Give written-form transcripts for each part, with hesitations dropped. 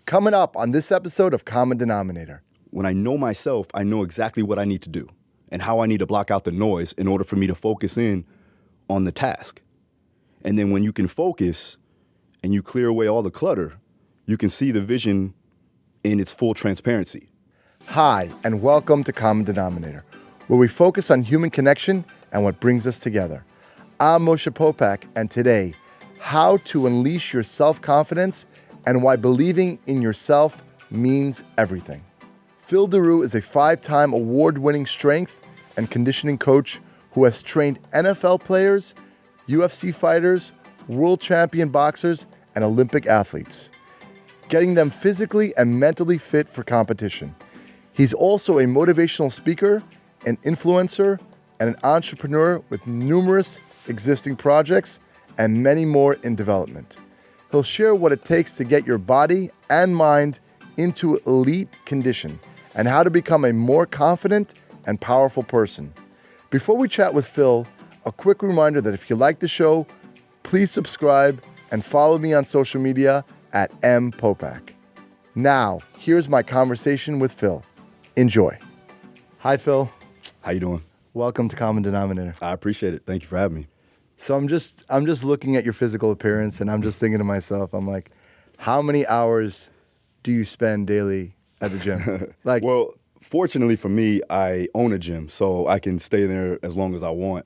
Coming up on this episode of Common Denominator. When I know myself, I know exactly what I need to do and how I need to block out the noise in order for me to focus in on the task. And then when you can focus and you clear away all the clutter, you can see the vision in its full transparency. Hi, and welcome to Common Denominator, where we focus on human connection and what brings us together. I'm Moshe Popack, and today, how to unleash your self-confidence and why believing in yourself means everything. Phil Daru is a 5-time award-winning strength and conditioning coach who has trained NFL players, UFC fighters, world champion boxers, and Olympic athletes, getting them physically and mentally fit for competition. He's also a motivational speaker, an influencer, and an entrepreneur with numerous existing projects and many more in development. He'll share what it takes to get your body and mind into elite condition and how to become a more confident and powerful person. Before we chat with Phil, a quick reminder that if you like the show, please subscribe and follow me on social media at @mpopack. Now, here's my conversation with Phil. Enjoy. Hi, Phil. How you doing? Welcome to Common Denominator. I appreciate it. Thank you for having me. So I'm just looking at your physical appearance, and I'm just thinking to myself, I'm like, how many hours do you spend daily at the gym? Well, fortunately for me, I own a gym, so I can stay there as long as I want.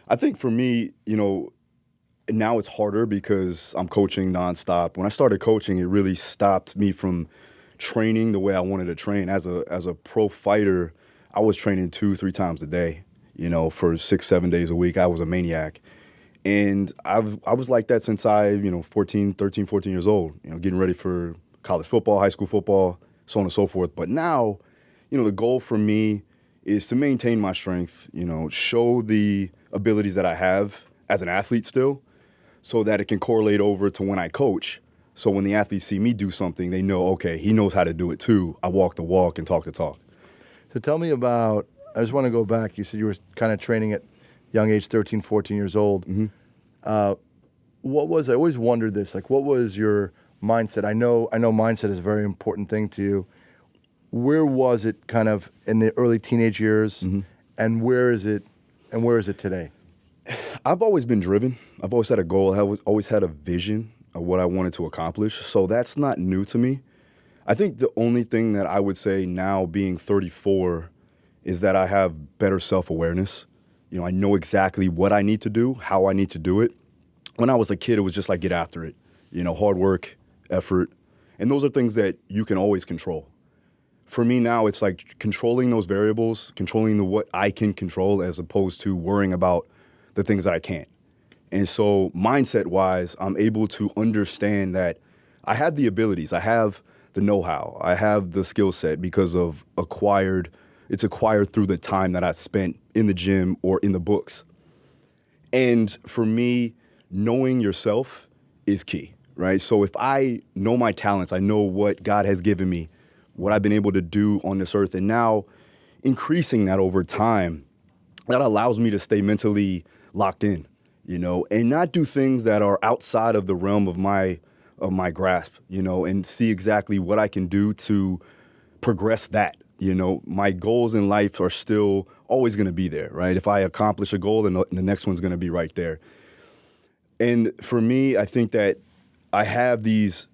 I think for me, now it's harder because I'm coaching nonstop. When I started coaching, it really stopped me from training the way I wanted to train. As a pro fighter, I was training 2-3 times a day, for 6-7 days a week. I was a maniac. And I was like that since I, 13, 14 years old, getting ready for college football, high school football, so on and so forth. But now, the goal for me is to maintain my strength, show the abilities that I have as an athlete still so that it can correlate over to when I coach. So when the athletes see me do something, they know, okay, he knows how to do it too. I walk the walk and talk the talk. So tell me about, I just want to go back. You said you were kind of training at young age, 13, 14 years old. Mm-hmm. What was, I always wondered this, what was your mindset? I know mindset is a very important thing to you. Where was it kind of in the early teenage years, mm-hmm. and where is it today? I've always been driven. I've always had a goal. I've always had a vision of what I wanted to accomplish. So that's not new to me. I think the only thing that I would say now, being 34, is that I have better self-awareness. I know exactly what I need to do, how I need to do it. When I was a kid, it was just like get after it. Hard work, effort. And those are things that you can always control. For me now, it's like controlling those variables, controlling what I can control as opposed to worrying about the things that I can't. And so mindset-wise, I'm able to understand that I have the abilities, I have the know-how, I have the skill set because of it's acquired through the time that I spent in the gym or in the books. And for me, knowing yourself is key, right? So if I know my talents, I know what God has given me, what I've been able to do on this earth, and now increasing that over time, that allows me to stay mentally locked in, and not do things that are outside of the realm of my grasp, and see exactly what I can do to progress that. My goals in life are still always going to be there, right? If I accomplish a goal, then the next one's going to be right there. And for me, I think that I have these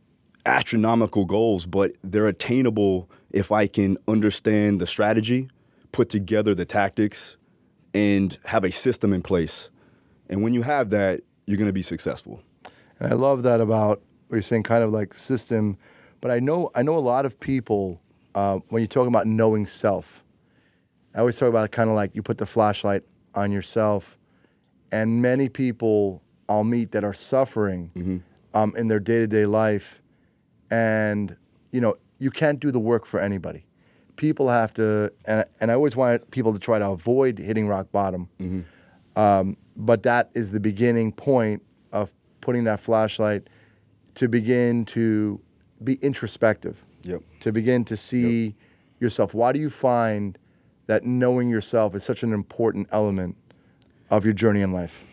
astronomical goals, but they're attainable if I can understand the strategy, put together the tactics, and have a system in place. And when you have that, you're going to be successful. And I love that about what you're saying, kind of like system. But I know a lot of people, when you're talking about knowing self, I always talk about kind of like you put the flashlight on yourself, and many people I'll meet that are suffering Mm-hmm. In their day-to-day life, and you can't do the work for anybody. People have to, and I always want people to try to avoid hitting rock bottom, but that is the beginning point of putting that flashlight to begin to be introspective. Yep. To begin to see yourself. Why do you find that knowing yourself is such an important element of your journey in life?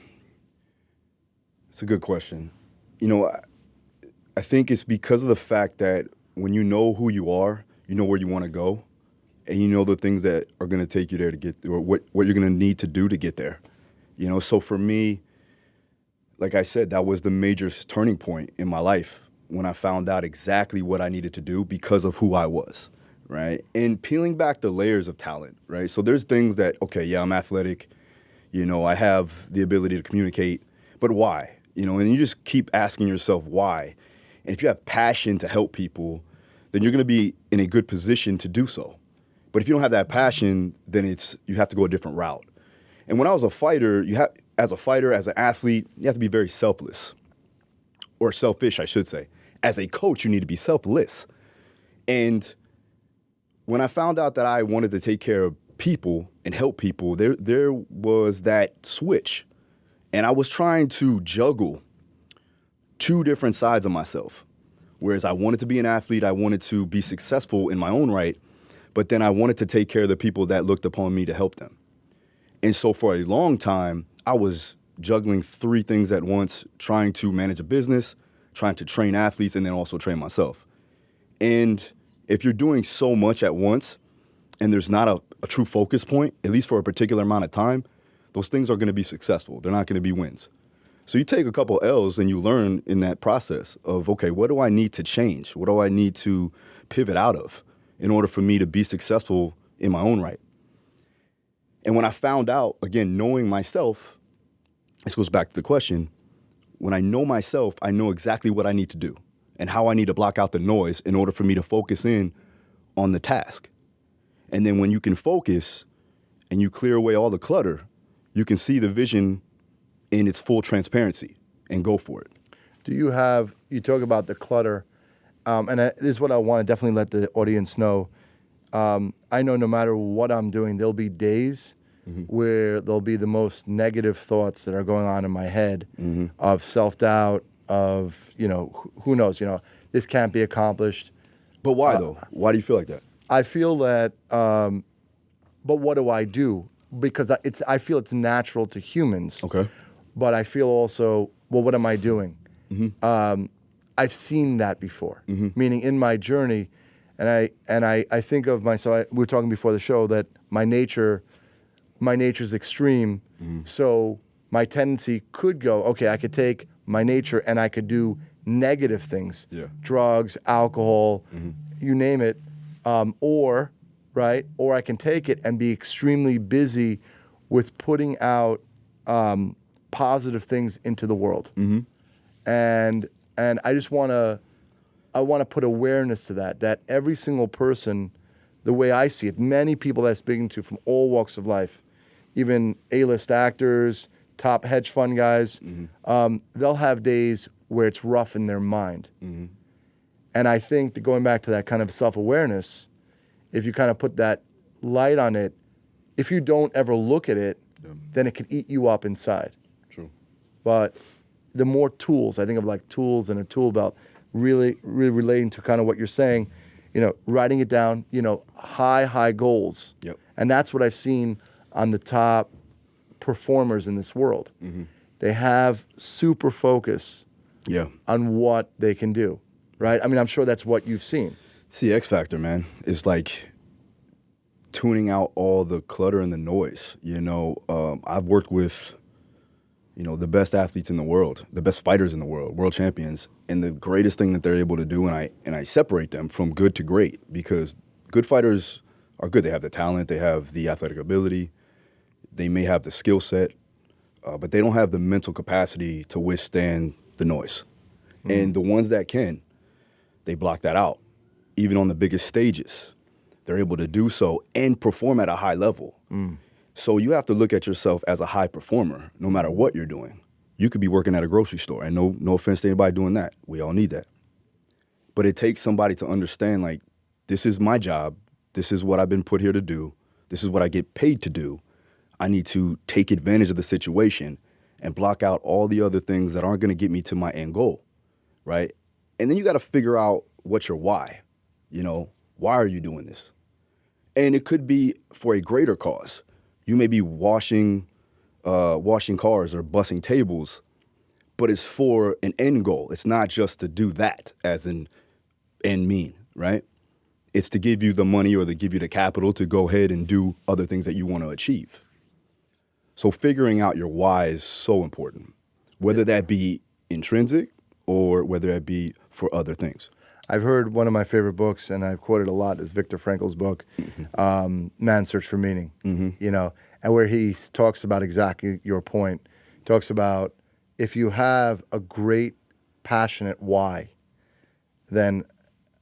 It's a good question. I think it's because of the fact that when you know who you are, you know where you want to go, and you know the things that are going to take you there to get, or what you're going to need to do to get there. You know, so for me, like I said, that was the major turning point in my life when I found out exactly what I needed to do because of who I was, right? And peeling back the layers of talent, right? So there's things that, okay, yeah, I'm athletic, you know, I have the ability to communicate, but why? You know, and you just keep asking yourself why. And if you have passion to help people, then you're going to be in a good position to do so. But if you don't have that passion, then you have to go a different route. And when I was a fighter, as an athlete, you have to be very selfless, or selfish, I should say. As a coach, you need to be selfless. And when I found out that I wanted to take care of people and help people, there was that switch. And I was trying to juggle two different sides of myself. Whereas I wanted to be an athlete, I wanted to be successful in my own right, but then I wanted to take care of the people that looked upon me to help them. And so for a long time, I was juggling three things at once, trying to manage a business, trying to train athletes, and then also train myself. And if you're doing so much at once and there's not a true focus point, at least for a particular amount of time, those things are going to be successful. They're not going to be wins. So you take a couple L's and you learn in that process of, okay, what do I need to change? What do I need to pivot out of in order for me to be successful in my own right? And when I found out, again, knowing myself, this goes back to the question, when I know myself, I know exactly what I need to do and how I need to block out the noise in order for me to focus in on the task. And then when you can focus and you clear away all the clutter, you can see the vision in its full transparency and go for it. You talk about the clutter, and this is what I want to definitely let the audience know. I know no matter what I'm doing, there'll be days where there'll be the most negative thoughts that are going on in my head of self-doubt, of, who knows, this can't be accomplished. But why though? Why do you feel like that? I feel that, but what do I do? Because I feel it's natural to humans. Okay. But I feel also, well, what am I doing? I've seen that before, meaning in my journey, and I think of myself. We were talking before the show that my nature's extreme, so my tendency could go, okay, I could take my nature and I could do negative things, drugs, alcohol, you name it, or I can take it and be extremely busy with putting out positive things into the world, and I just want to put awareness to that every single person, the way I see it, many people that I'm speaking to from all walks of life, even A-list actors, top hedge fund guys, they'll have days where it's rough in their mind, and I think that going back to that kind of self-awareness, if you kind of put that light on it, if you don't ever look at it, then it can eat you up inside. True. But the more tools, I think of like tools and a tool belt, really relating to kind of what you're saying, writing it down, high goals. Yep. And that's what I've seen on the top performers in this world. They have super focus on what they can do, right? I mean, I'm sure that's what you've seen. See, X Factor, man, is like tuning out all the clutter and the noise. I've worked with, the best athletes in the world, the best fighters in the world, world champions, and the greatest thing that they're able to do, and I separate them from good to great, because good fighters are good. They have the talent, they have the athletic ability, they may have the skill set, but they don't have the mental capacity to withstand the noise. And the ones that can, they block that out. Even on the biggest stages, they're able to do so and perform at a high level. So you have to look at yourself as a high performer, no matter what you're doing. You could be working at a grocery store, and no offense to anybody doing that. We all need that. But it takes somebody to understand, like, this is my job. This is what I've been put here to do. This is what I get paid to do. I need to take advantage of the situation and block out all the other things that aren't going to get me to my end goal, right? And then you got to figure out what's your why. Why are you doing this? And it could be for a greater cause. You may be washing cars or bussing tables, but it's for an end goal. It's not just to do that as an end mean, right? It's to give you the money or to give you the capital to go ahead and do other things that you want to achieve. So figuring out your why is so important, whether that be intrinsic or whether that be for other things. I've heard one of my favorite books, and I've quoted a lot, is Viktor Frankl's book, Man's Search for Meaning, you know, and where he talks about exactly your point. He talks about if you have a great, passionate why, then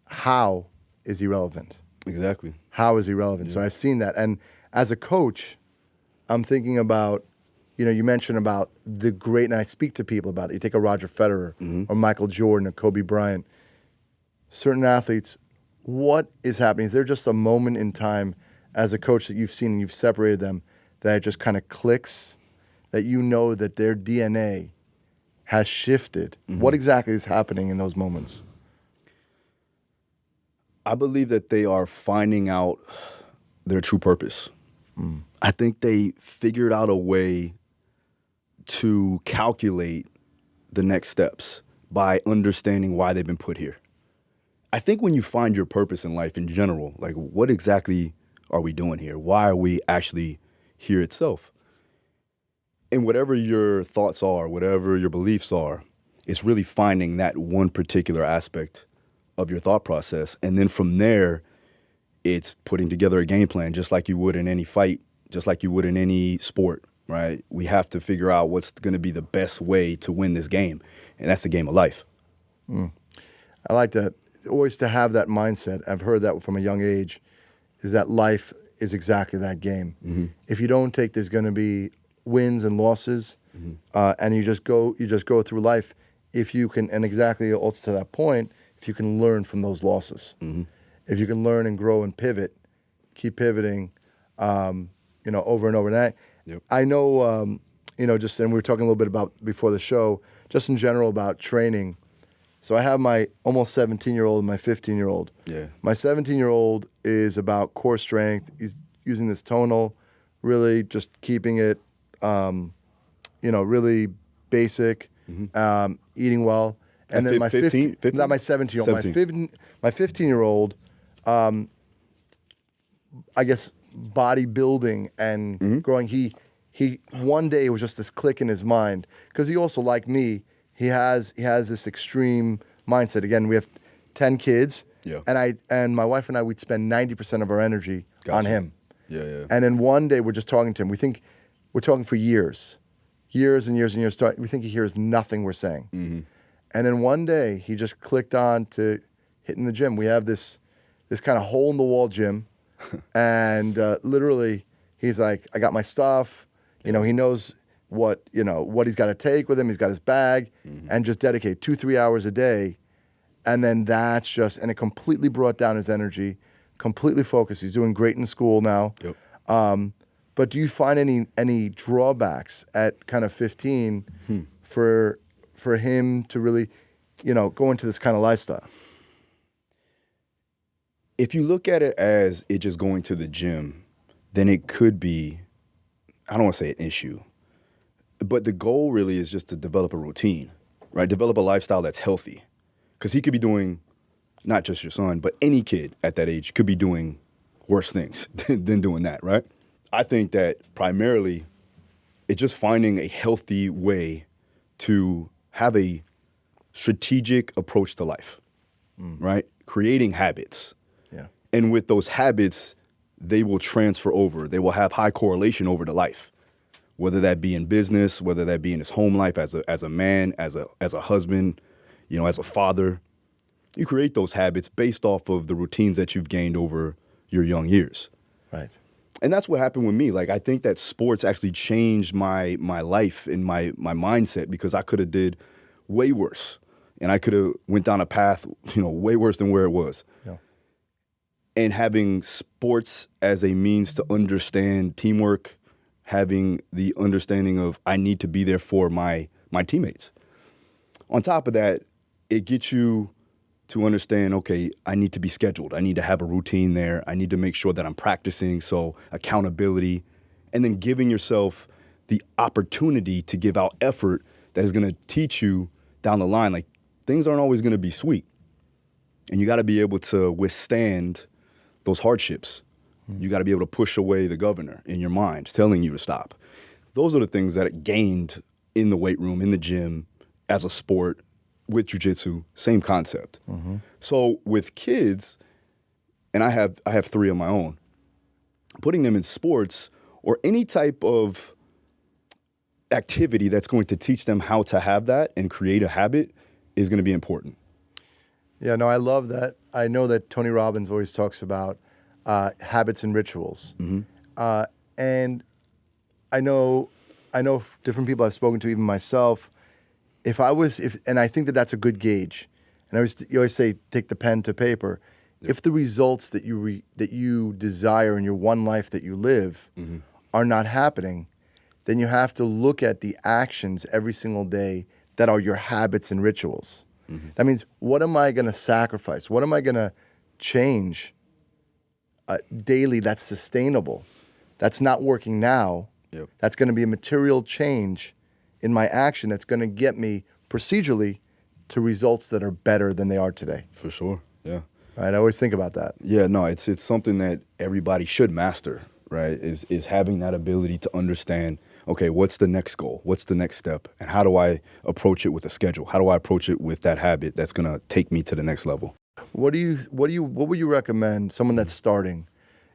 how is irrelevant. Exactly. How is irrelevant. Yeah. So I've seen that. And as a coach, I'm thinking about, you know, you mentioned about the great, and I speak to people about it. You take a Roger Federer or Michael Jordan or Kobe Bryant. Certain athletes, what is happening? Is there just a moment in time as a coach that you've seen and you've separated them that it just kind of clicks, that you know that their DNA has shifted? What exactly is happening in those moments? I believe that they are finding out their true purpose. I think they figured out a way to calculate the next steps by understanding why they've been put here. I think when you find your purpose in life in general, like what exactly are we doing here? Why are we actually here itself? And whatever your thoughts are, whatever your beliefs are, it's really finding that one particular aspect of your thought process. And then from there, it's putting together a game plan, just like you would in any fight, just like you would in any sport, right? We have to figure out what's going to be the best way to win this game. And that's the game of life. I like that. Always to have that mindset. I've heard that from a young age, is that life is exactly that game. If you don't take, there's going to be wins and losses, and you just go through life. If you can, and exactly also to that point, if you can learn from those losses, if you can learn and grow and pivot, keep pivoting, you know, over and over. And I know, you know, just, and we were talking a little bit about before the show, just in general about training. So I have my almost 17-year-old and my 15-year-old. Yeah. My 17-year-old is about core strength. He's using this tonal, really just keeping it, you know, really basic, eating well. And then my 15? Not my 17-year-old. My 15-year-old, I guess, bodybuilding and growing. He one day it was just this click in his mind, because he also, like me, he has this extreme mindset. Again, we have 10 kids, and my wife and I, we'd spend 90% of our energy on him. And then one day we're just talking to him. We think we're talking for years and years and years. We think he hears nothing we're saying. And then one day he just clicked on to hitting the gym. We have this kind of hole in the wall gym, and literally he's like, I got my stuff. You know, he knows what he's got to take with him. He's got his bag, and just dedicate 2-3 hours a day. And then that's just, and it completely brought down his energy, completely focused. He's doing great in school now. But do you find any drawbacks at kind of 15 for him to really, you know, go into this kind of lifestyle? If you look at it as it just going to the gym, then it could be, I don't want to say an issue, but the goal really is just to develop a routine, right? Develop a lifestyle that's healthy. Because he could be doing, not just your son, but any kid at that age could be doing worse things than doing that, right? I think that primarily it's just finding a healthy way to have a strategic approach to life, right? Creating habits. And with those habits, they will transfer over. They will have high correlation over to life, whether that be in business, whether that be in his home life as a man, as a husband, you know, as a father. You create those habits based off of the routines that you've gained over your young years. Right. And that's what happened with me. Like, I think that sports actually changed my life and my mindset, because I could have did way worse. And I could have went down a path, you know, way worse than where it was. Yeah. And having sports as a means to understand teamwork, having the understanding of I need to be there for my teammates. On top of that, it gets you to understand, okay, I need to be scheduled. I need to have a routine there. I need to make sure that I'm practicing, so accountability. And then giving yourself the opportunity to give out effort that is going to teach you down the line. Like, things aren't always going to be sweet. And you got to be able to withstand those hardships. You got to be able to push away the governor in your mind telling you to stop. Those are the things that it gained in the weight room, in the gym, as a sport, with jiu-jitsu, same concept. So with kids, and I have 3 of my own, putting them in sports or any type of activity that's going to teach them how to have that and create a habit is going to be important. Yeah, no, I love that. I know that Tony Robbins always talks about habits and rituals. And I know different people I've spoken to, even myself, and I think that that's a good gauge. And you always say, take the pen to paper. Yep. If the results that you desire in your one life that you live are not happening, then you have to look at the actions every single day that are your habits and rituals. That means, what am I going to sacrifice? What am I going to change daily that's sustainable, that's not working now, that's going to be a material change in my action that's going to get me procedurally to results that are better than they are today. For sure, yeah. Right, I always think about that. Yeah, no, it's something that everybody should master, right? Is having that ability to understand, okay, what's the next goal? What's the next step? And how do I approach it with a schedule? How do I approach it with that habit that's going to take me to the next level? What would you recommend someone that's starting?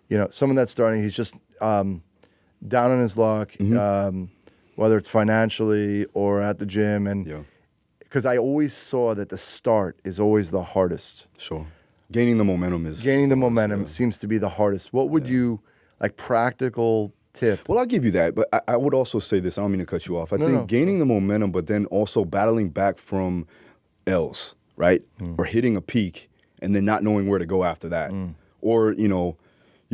He's just down on his luck, whether it's financially or at the gym, and because I always saw that the start is always the hardest. Sure. Gaining the momentum seems to be the hardest. What would you, like, practical tip? Well, I'll give you that, but I would also say this. I don't mean to cut you off. I think gaining the momentum, but then also battling back from L's, right? Or hitting a peak and then not knowing where to go after that. Or, you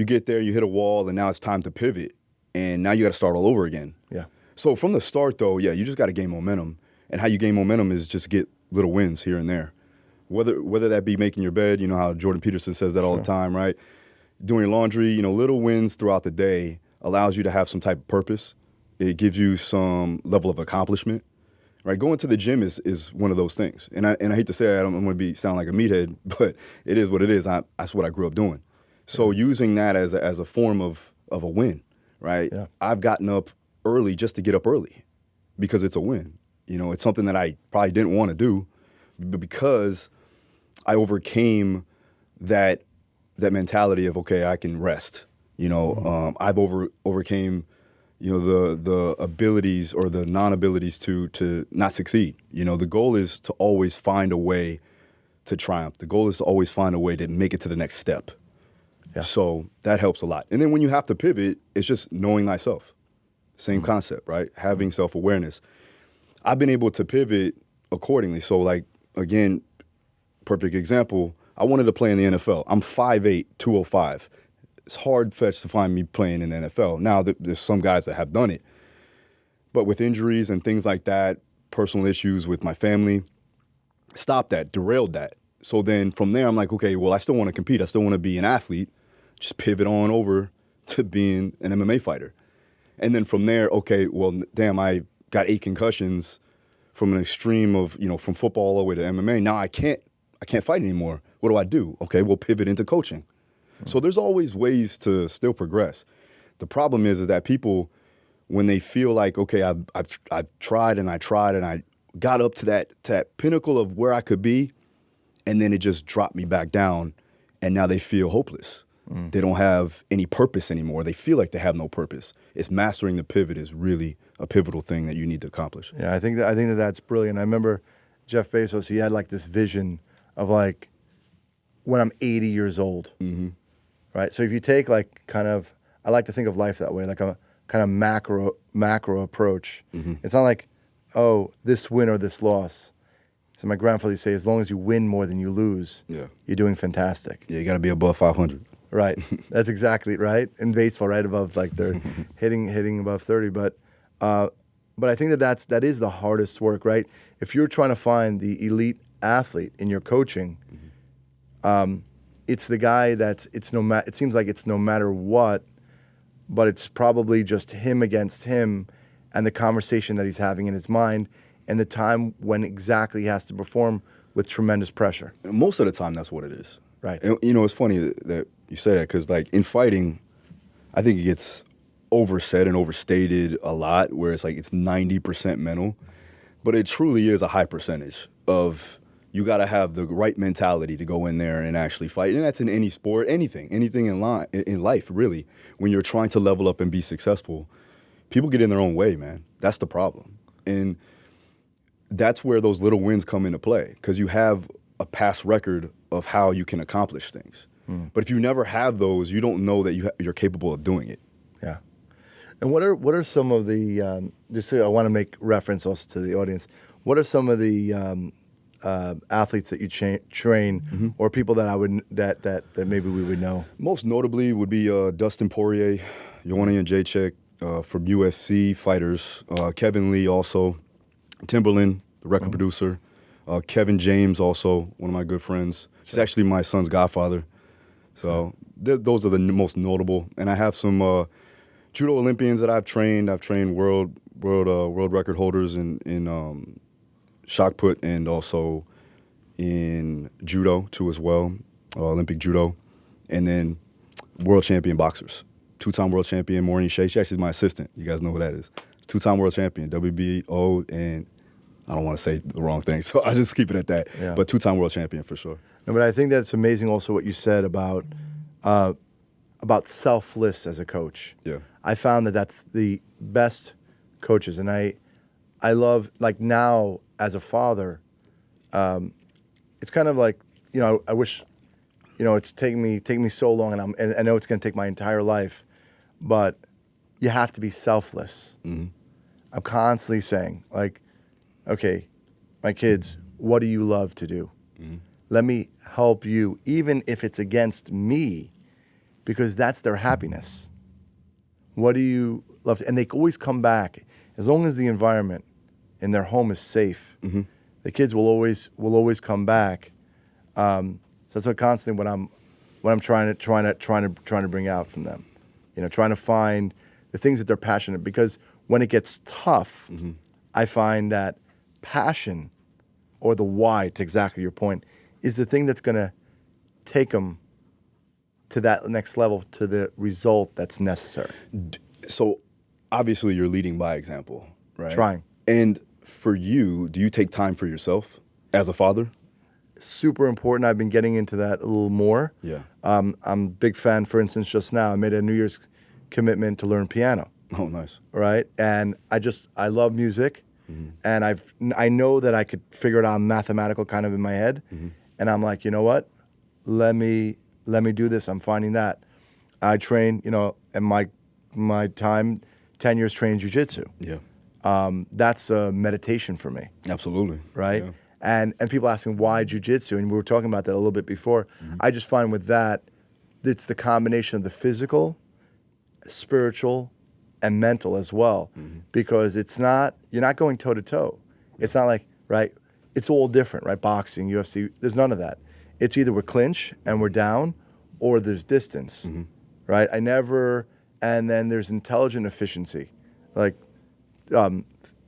get there, you hit a wall, and now it's time to pivot, and now you got to start all over again. Yeah. So from the start, though, you just got to gain momentum. And how you gain momentum is just get little wins here and there. Whether that be making your bed, how Jordan Peterson says that all the time, right? Doing your laundry, little wins throughout the day allows you to have some type of purpose. It gives you some level of accomplishment, right? Going to the gym is one of those things. And I hate to say I don't want to sound like a meathead, but it is what it is. That's what I grew up doing. So using that as a form of a win, right? Yeah. I've gotten up early just to get up early because it's a win. It's something that I probably didn't want to do, but because I overcame that mentality of, okay, I can rest. I've overcame, the abilities or the non-abilities to not succeed. The goal is to always find a way to triumph. The goal is to always find a way to make it to the next step. Yeah. So that helps a lot. And then when you have to pivot, it's just knowing thyself. Same concept, right? Having self-awareness. I've been able to pivot accordingly. So, like, again, perfect example, I wanted to play in the NFL. I'm 5'8", 205. It's hard-fetched to find me playing in the NFL. Now, there's some guys that have done it. But with injuries and things like that, personal issues with my family, stopped that, derailed that. So then from there, I'm like, okay, well, I still want to compete. I still want to be an athlete. Just pivot on over to being an MMA fighter. And then from there, okay, well, damn, I got 8 concussions from an extreme of, from football all the way to MMA. Now I can't fight anymore. What do? Okay, we'll pivot into coaching. So there's always ways to still progress. The problem is that people, when they feel like, okay, I've tried and I got up to that pinnacle of where I could be, and then it just dropped me back down, and now they feel hopeless. They don't have any purpose anymore. They feel like they have no purpose. It's mastering the pivot is really a pivotal thing that you need to accomplish. Yeah, I think that's brilliant. I remember Jeff Bezos, he had like this vision of like when I'm 80 years old, right? So if you take like I like to think of life that way, like a kind of macro approach. It's not like, oh, this win or this loss. So my grandfather used to say, as long as you win more than you lose, you're doing fantastic. Yeah, you got to be above 500. Right. That's exactly right. In baseball, right above like they're hitting above 30. But I think that is the hardest work, right? If you're trying to find the elite athlete in your coaching, it's the guy it seems like it's no matter what, but it's probably just him against him and the conversation that he's having in his mind and the time when exactly he has to perform with tremendous pressure. Most of the time, that's what it is. Right. And, it's funny that you say that because, like, in fighting, I think it gets oversaid and overstated a lot, where it's like it's 90% mental, but it truly is a high percentage of you got to have the right mentality to go in there and actually fight, and that's in any sport, anything in life, really. When you're trying to level up and be successful, people get in their own way, man. That's the problem, and that's where those little wins come into play because you have a past record of how you can accomplish things. But if you never have those, you don't know that you're capable of doing it. Yeah. And what are some of the just so I want to make reference also to the audience. What are some of the athletes that you train or people that I would that maybe we would know? Most notably would be Dustin Poirier, Joanna Jedrzejczyk from UFC fighters, Kevin Lee also, Timberland, the record producer, Kevin James also, one of my good friends. He's actually my son's godfather. So those are the most notable. And I have some judo Olympians that I've trained. I've trained world record holders in shot put and also in judo too as well, Olympic judo, and then world champion boxers. Two-time world champion Maureen Shea. She actually is my assistant. You guys know who that is. Two-time world champion, WBO, and I don't want to say the wrong thing, so I'll just keep it at that. Yeah. But two-time world champion for sure. No, but I think that's amazing also what you said about selfless as a coach. Yeah. I found that that's the best coaches. And I love, like now as a father, it's kind of like, I wish, it's taking me so long and I know it's going to take my entire life, but you have to be selfless. Mm-hmm. I'm constantly saying, like, okay, my kids, what do you love to do? Mm-hmm. Let me help you, even if it's against me, because that's their happiness. What do you love to, and they always come back. As long as the environment in their home is safe, the kids will always come back. So that's what constantly what I'm trying to bring out from them. Trying to find the things that they're passionate, because when it gets tough, I find that passion, or the why, to exactly your point, is the thing that's going to take them to that next level, to the result that's necessary. So obviously you're leading by example, right? Trying. And for you, do you take time for yourself as a father? Super important. I've been getting into that a little more. Yeah. I'm a big fan, for instance, just now, I made a New Year's commitment to learn piano. Oh, nice. Right? And I love music, and I know that I could figure it out mathematical kind of in my head. And I'm like, you know what? Let me do this. I'm finding that. I train, and my time, 10 years training jiu-jitsu. Yeah. That's a meditation for me. Absolutely. Right? Yeah. And people ask me why jiu-jitsu, and we were talking about that a little bit before. I just find with that, it's the combination of the physical, spiritual, and mental as well, because you're not going toe to toe. It's not like, right, it's all different, right? Boxing, UFC, there's none of that. It's either we're clinch and we're down, or there's distance, right? And then there's intelligent efficiency, like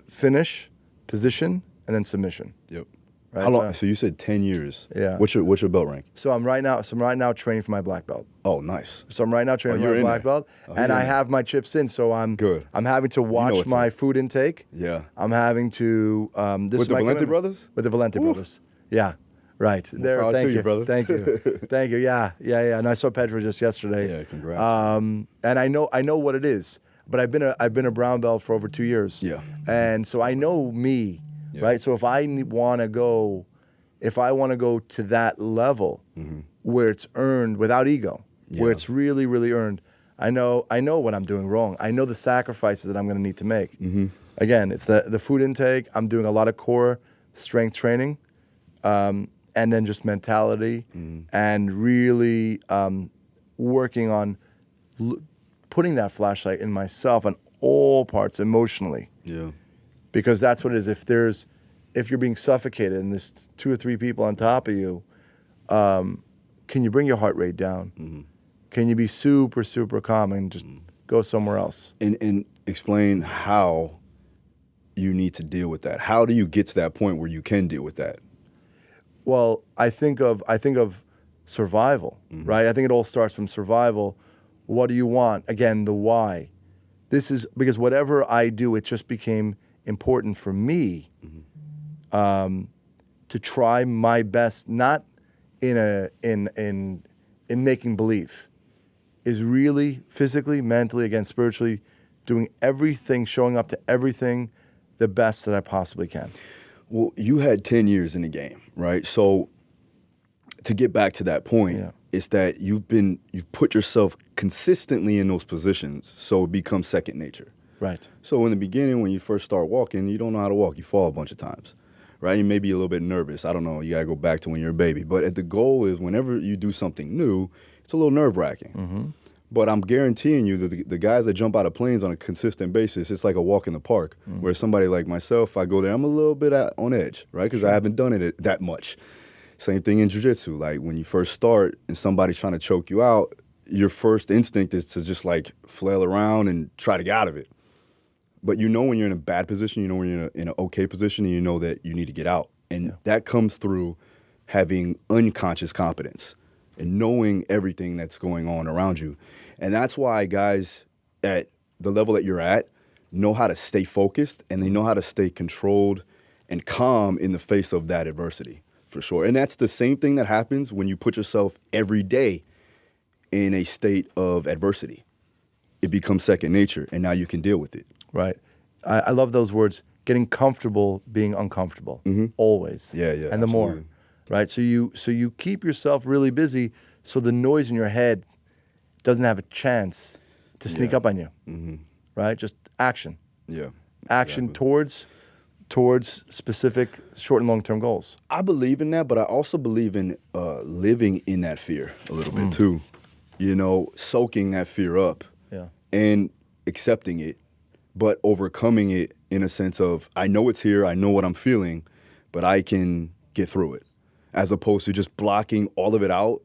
finish, position, and then submission. Yep. Right? How long? So you said 10 years. Yeah. What's your belt rank? So I'm right now training for my black belt. Oh, nice. So I'm right now training for my black belt, and I have my chips in. So I'm good. I'm having to watch my food intake. Yeah. I'm having to with the Valente brothers. With the Valente brothers. Yeah. Right. There. Thank you, brother. Thank you. Thank you. Yeah. And I saw Pedro just yesterday. Yeah. Congrats. And I know what it is, but I've been a brown belt for over 2 years. Yeah. And so I know me, right? So if I want to go to that level where it's earned without ego, where it's really, really earned, I know what I'm doing wrong. I know the sacrifices that I'm going to need to make. Again, it's the food intake. I'm doing a lot of core strength training, and then just mentality, and really working on putting that flashlight in myself on all parts emotionally. Yeah. Because that's what it is. If you're being suffocated and there's 2 or 3 people on top of you, can you bring your heart rate down? Can you be super, super calm and just go somewhere else? And explain how you need to deal with that. How do you get to that point where you can deal with that? Well, I think of survival, right? I think it all starts from survival. What do you want? Again, the why. This is because whatever I do, it just became important for me to try my best, not in making believe, is really physically, mentally, again, spiritually, doing everything, showing up to everything the best that I possibly can. Well, you had 10 years in the game, right? So to get back to that point, it's that you've put yourself consistently in those positions, so it becomes second nature. Right. So in the beginning, when you first start walking, you don't know how to walk. You fall a bunch of times, right? You may be a little bit nervous. I don't know. You got to go back to when you're a baby. But the goal is whenever you do something new, it's a little nerve-wracking. But I'm guaranteeing you that the guys that jump out of planes on a consistent basis, it's like a walk in the park, where somebody like myself, I go there, I'm a little bit on edge, right? Because I haven't done it that much. Same thing in jiu-jitsu. Like when you first start and somebody's trying to choke you out, your first instinct is to just like flail around and try to get out of it. But you know when you're in a bad position, you know when you're in an okay position, and you know that you need to get out. And that comes through having unconscious competence and knowing everything that's going on around you. And that's why guys at the level that you're at know how to stay focused, and they know how to stay controlled and calm in the face of that adversity, for sure. And that's the same thing that happens when you put yourself every day in a state of adversity. It becomes second nature, and now you can deal with it. Right. I love those words, getting comfortable being uncomfortable, always. Yeah, And the more, right? So you keep yourself really busy so the noise in your head doesn't have a chance to sneak up on you, right? Just action. Yeah. Action towards specific short and long-term goals. I believe in that, but I also believe in living in that fear a little bit too. You know, soaking that fear up and accepting it, but overcoming it in a sense of, I know it's here, I know what I'm feeling, but I can get through it, as opposed to just blocking all of it out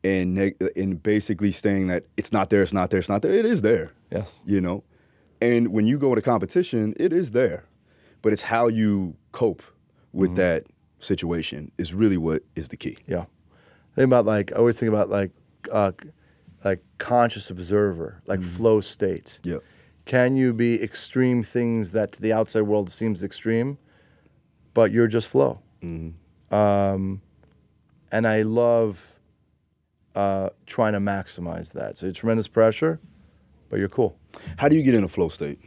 and basically saying that it's not there, it's not there, it's not there. It is there. Yes. You know? And when you go to competition, it is there. But it's how you cope with that situation is really what is the key. Yeah. I always think about like conscious observer, like flow state. Yeah. Can you be extreme things that to the outside world seems extreme, but you're just flow? And I love trying to maximize that. So it's tremendous pressure, but you're cool. How do you get in a flow state?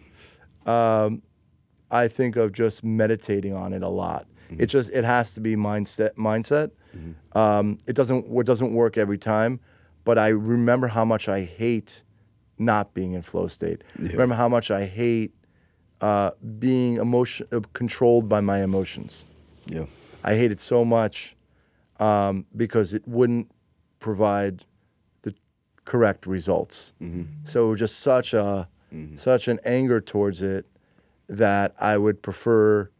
I think of just meditating on it a lot. It has to be mindset. It doesn't work every time, but I remember how much I hate not being in flow state. Remember how much I hate being controlled by my emotions. Yeah. I hate it so much because it wouldn't provide the correct results. So it was just such an anger towards it that I would prefer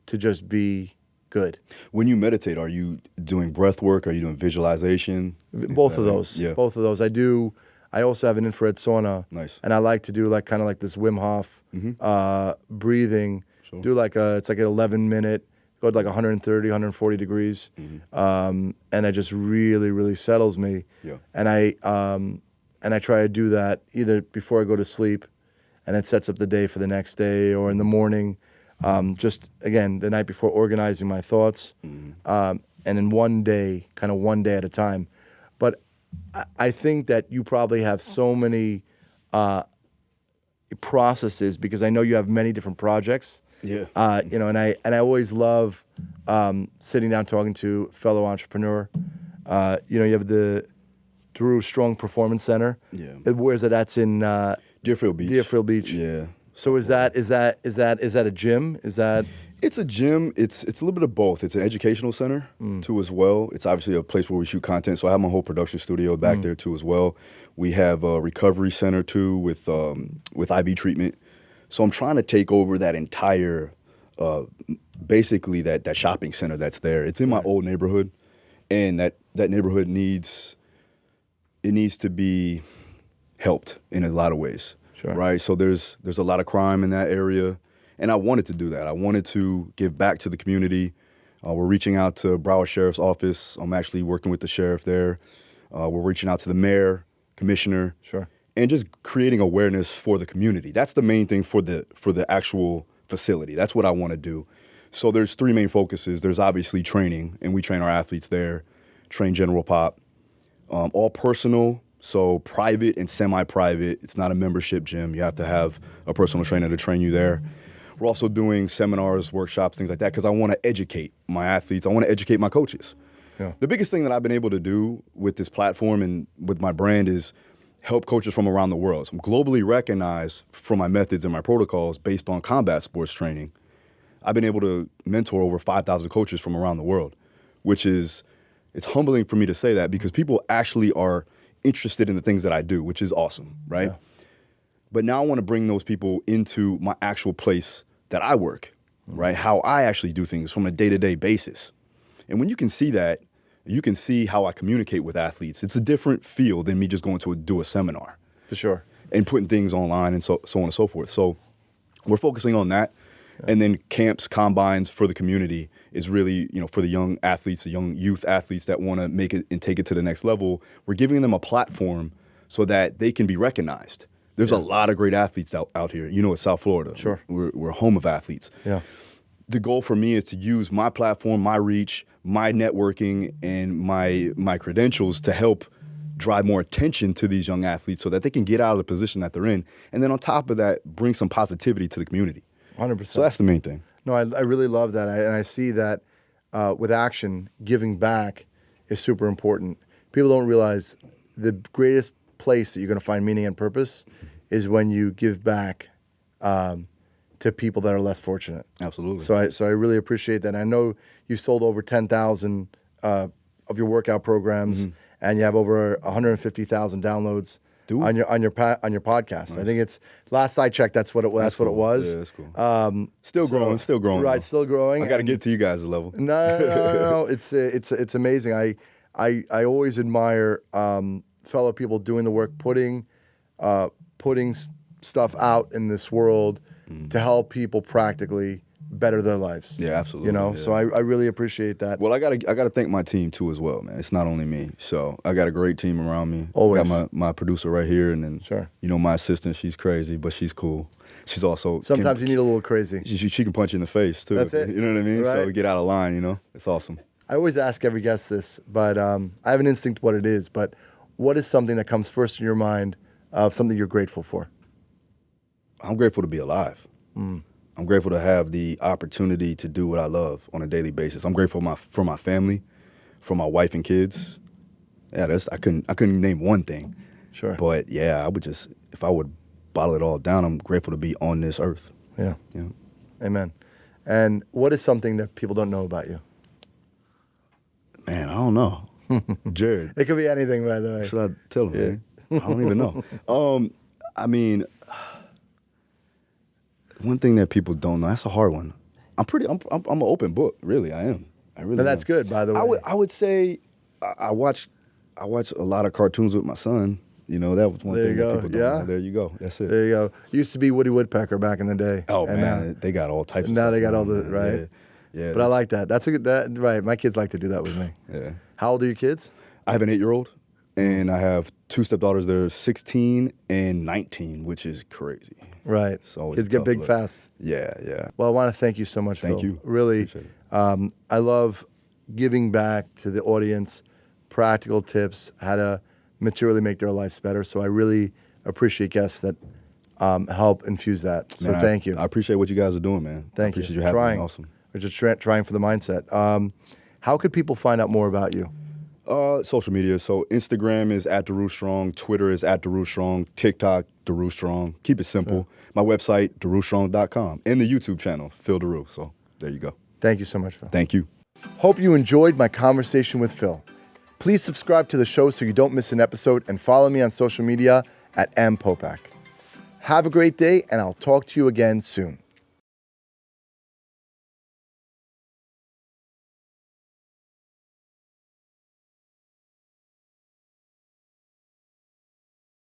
to just be good. When you meditate, are you doing breath work? Are you doing visualization? Both of those. Yeah. Both of those. I also have an infrared sauna. Nice. And I like to do kind of like this Wim Hof breathing. Sure. Do it's like an 11-minute, go to like 130, 140 degrees. And it just really, really settles me. Yeah. And I try to do that either before I go to sleep, and it sets up the day for the next day, or in the morning, just, again, the night before, organizing my thoughts, and in one day at a time. But I think that you probably have so many processes, because I know you have many different projects. Yeah. And I always love sitting down talking to a fellow entrepreneur. You have the Daru Strong Performance Center. Yeah. Where's that? That's in Deerfield Beach. Deerfield Beach. Yeah. So is that a gym? Is that? It's a gym. It's a little bit of both. It's an educational center too as well. It's obviously a place where we shoot content. So I have my whole production studio back there too as well. We have a recovery center too with IV treatment. So I'm trying to take over that entire, basically that shopping center that's there. It's in my old neighborhood, and that neighborhood needs to be helped in a lot of ways. Sure. Right? So there's a lot of crime in that area, and I wanted to do that. I wanted to give back to the community. We're reaching out to Broward Sheriff's Office. I'm actually working with the sheriff there. We're reaching out to the mayor, commissioner, Sure. and just creating awareness for the community. That's the main thing for the actual facility. That's what I want to do. So there's three main focuses. There's obviously training, and we train our athletes there, train general pop, all personal, so private and semi-private. It's not a membership gym. You have to have a personal trainer to train you there. We're also doing seminars, workshops, things like that, because I want to educate my athletes. I want to educate my coaches. Yeah. The biggest thing that I've been able to do with this platform and with my brand is help coaches from around the world. So I'm globally recognized for my methods and my protocols based on combat sports training. I've been able to mentor over 5,000 coaches from around the world, which is, it's humbling for me to say that because people actually are interested in the things that I do, which is awesome, right? Yeah. But now I want to bring those people into my actual place that I work, right? How I actually do things from a day-to-day basis. And when you can see that, you can see how I communicate with athletes. It's a different feel than me just going to do a seminar. For sure. And putting things online and so on and so forth. So we're focusing on that. Yeah. And then camps, combines for the community is really, for the young athletes, the young youth athletes that want to make it and take it to the next level. We're giving them a platform so that they can be recognized. There's a lot of great athletes out here. It's South Florida. Sure. We're home of athletes. Yeah. The goal for me is to use my platform, my reach, my networking, and my credentials to help drive more attention to these young athletes so that they can get out of the position that they're in. And then on top of that, bring some positivity to the community. 100%. So that's the main thing. No, I really love that. And I see that with action, giving back is super important. People don't realize the greatest place that you're going to find meaning and purpose is when you give back to people that are less fortunate. Absolutely. So I really appreciate that. And I know you've sold over 10,000 of your workout programs, and you have over 150,000 downloads on your podcast. Nice. I think it's last I checked, that's what it was. Yeah, that's cool. Still growing. Right, still growing. I got to get to you guys' level. No. It's amazing. I always admire fellow people doing the work, putting stuff out in this world to help people practically better their lives. Yeah, absolutely. Yeah. So I really appreciate that. Well, I gotta thank my team too as well, man. It's not only me. So I got a great team around me. Always. I got my producer right here, and then Sure. My assistant. She's crazy, but she's cool. She's also Sometimes you need a little crazy. She can punch you in the face too. That's it. You know what I mean? Right. So get out of line. It's awesome. I always ask every guest this, but I have an instinct what it is. But what is something that comes first in your mind of something you're grateful for? I'm grateful to be alive. I'm grateful to have the opportunity to do what I love on a daily basis. I'm grateful for my family, for my wife and kids. Yeah, I couldn't name one thing. Sure. But yeah, if I would bottle it all down, I'm grateful to be on this earth. Yeah. Yeah. Amen. And what is something that people don't know about you? Man, I don't know. Jared. It could be anything, by the way. Should I tell him, man? I don't even know. I mean, one thing that people don't know, that's a hard one. I'm an open book, really. I am. I really. And that's good, by the way. I would say I watch a lot of cartoons with my son. That was one thing that people don't know. There you go. That's it. There you go. Used to be Woody Woodpecker back in the day. Oh, and man, they got all types of now stuff. They got all the, right? Yeah. But I like that. That's a good, right. My kids like to do that with me. Yeah. How old are your kids? I have an 8-year-old, and I have 2 stepdaughters. They're 16 and 19, which is crazy. Right. So kids get big fast. Yeah. Well, I want to thank you so much, Phil. Thank you. Really, I love giving back to the audience practical tips, how to materially make their lives better. So I really appreciate guests that help infuse that. So thank you. I appreciate what you guys are doing, man. Thank you. Appreciate you having me. Awesome. We're just trying for the mindset. How could people find out more about you? Social media. So Instagram is @DaruStrong, Twitter is @DaruStrong, TikTok DaruStrong. Keep it simple. My website DaruStrong.com, and the YouTube channel Phil Daru. So there you go. Thank you so much, Phil. Thank you. Hope you enjoyed my conversation with Phil. Please subscribe to the show so you don't miss an episode, and follow me on social media @MPopack. Have a great day, and I'll talk to you again soon.